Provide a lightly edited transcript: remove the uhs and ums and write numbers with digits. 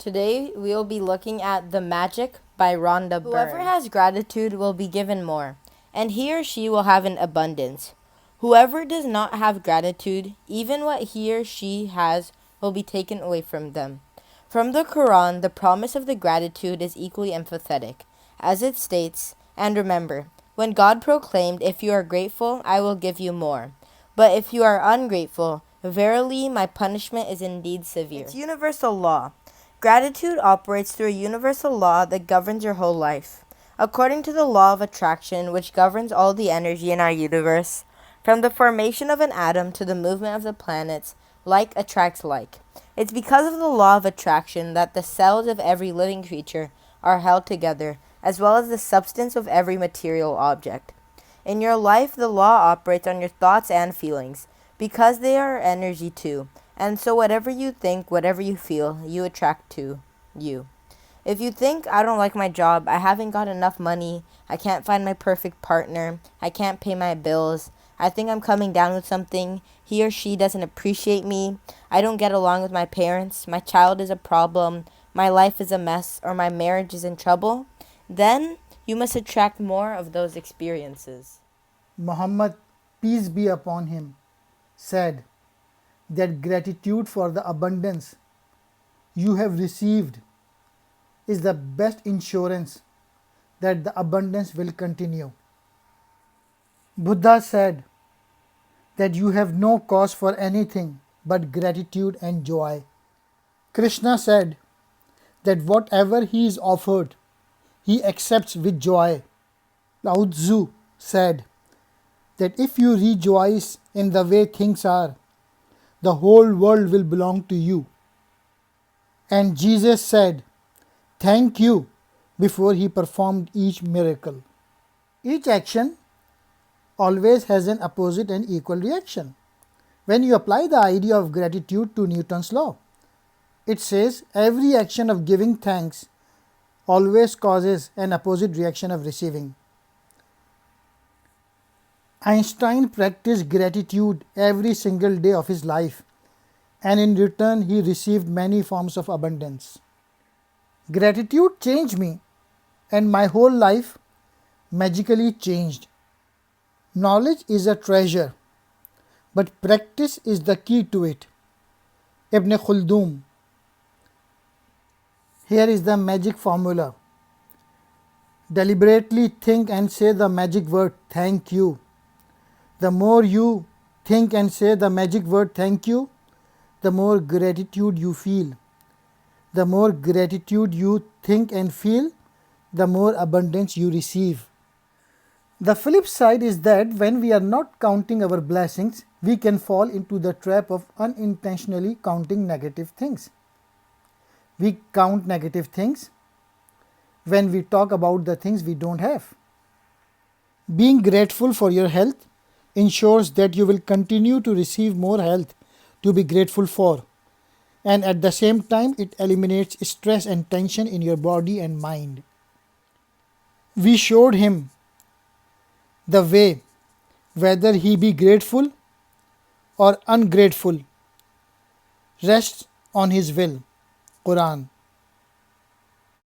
Today we will be looking at The Magic by Rhonda Byrne. Whoever has gratitude will be given more, and he or she will have an abundance. Whoever does not have gratitude, even what he or she has will be taken away from them. From the Quran, the promise of the gratitude is equally emphatic, as it states, and remember, when God proclaimed, "If you are grateful, I will give you more. But if you are ungrateful, verily my punishment is indeed severe." It's universal law. Gratitude operates through a universal law that governs your whole life. According to the law of attraction, which governs all the energy in our universe, from the formation of an atom to the movement of the planets, like attracts like. It's because of the law of attraction that the cells of every living creature are held together, as well as the substance of every material object. In your life, the law operates on your thoughts and feelings, because they are energy too. And so whatever you think, whatever you feel, you attract to you. If you think, "I don't like my job, I haven't got enough money, I can't find my perfect partner, I can't pay my bills, I think I'm coming down with something, he or she doesn't appreciate me, I don't get along with my parents, my child is a problem, my life is a mess, or my marriage is in trouble," then you must attract more of those experiences. Muhammad, peace be upon him, said that gratitude for the abundance you have received is the best insurance that the abundance will continue. Buddha said that you have no cause for anything but gratitude and joy. Krishna said that whatever he is offered, he accepts with joy. Lao Tzu said that if you rejoice in the way things are, the whole world will belong to you. And Jesus said, "Thank you," before he performed each miracle. Each action always has an opposite and equal reaction. When you apply the idea of gratitude to Newton's law, it says every action of giving thanks always causes an opposite reaction of receiving. Einstein practiced gratitude every single day of his life, and in return he received many forms of abundance. Gratitude changed me, and my whole life magically changed. Knowledge is a treasure, but practice is the key to it. Ibn Khaldun. Here is the magic formula. Deliberately think and say the magic word "thank you." The more you think and say the magic word "thank you," the more gratitude you feel. The more gratitude you think and feel, the more abundance you receive. The flip side is that when we are not counting our blessings, we can fall into the trap of unintentionally counting negative things. We count negative things when we talk about the things we don't have. Being grateful for your health ensures that you will continue to receive more health to be grateful for, and at the same time it eliminates stress and tension in your body and mind. We showed him the way, whether he be grateful or ungrateful rests on his will. Quran.